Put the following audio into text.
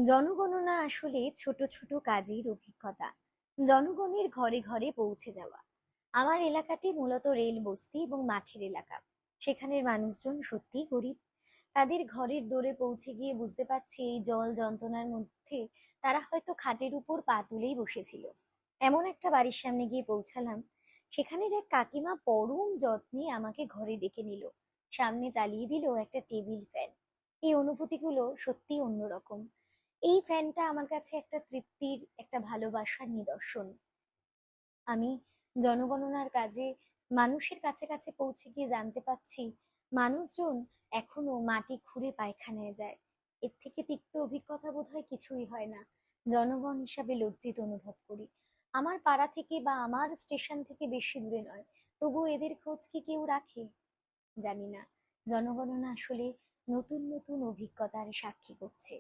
জনগণনা আসলে ছোট ছোট কাজের অভিজ্ঞতা। জনগণের ঘরে ঘরে পৌঁছে যাওয়া। আমার এলাকাটি মূলত রেল বস্তি এবং মাঠের এলাকা। সেখানের মানুষজন সত্যিই গরিব। তাদের ঘরের দোরে পৌঁছে গিয়ে বুঝতে পারছি এই জল যন্ত্রণার মধ্যে তারা হয়তো খাটের উপর পা তুলেই বসেছিল। এমন একটা বাড়ির সামনে গিয়ে পৌঁছালাম। সেখানের এক কাকিমা পরম যত্নে আমাকে ঘরে ডেকে নিল। সামনে চালিয়ে দিল একটা টেবিল ফ্যান। এই অনুভূতিগুলো সত্যিই অন্যরকম। এই ফ্যানটা আমার কাছে একটা তৃপ্তির, একটা ভালোবাসার নিদর্শন। আমি জনগণনার কাজে মানুষের কাছে কাছে পৌঁছে গিয়ে জানতে পারছি মানুষজন এখনো মাটি খুঁড়ে পায়খানায় যায়। এর থেকে তিক্ত অভিজ্ঞতা বোধহয় কিছুই হয় না। জনগণ হিসাবে লজ্জিত অনুভব করি। আমার পাড়া থেকে বা আমার স্টেশন থেকে বেশি দূরে নয়, তবু এদের খোঁজ কি কেউ রাখে? জানি না। জনগণনা আসলে নতুন নতুন অভিজ্ঞতার সাক্ষী করছে।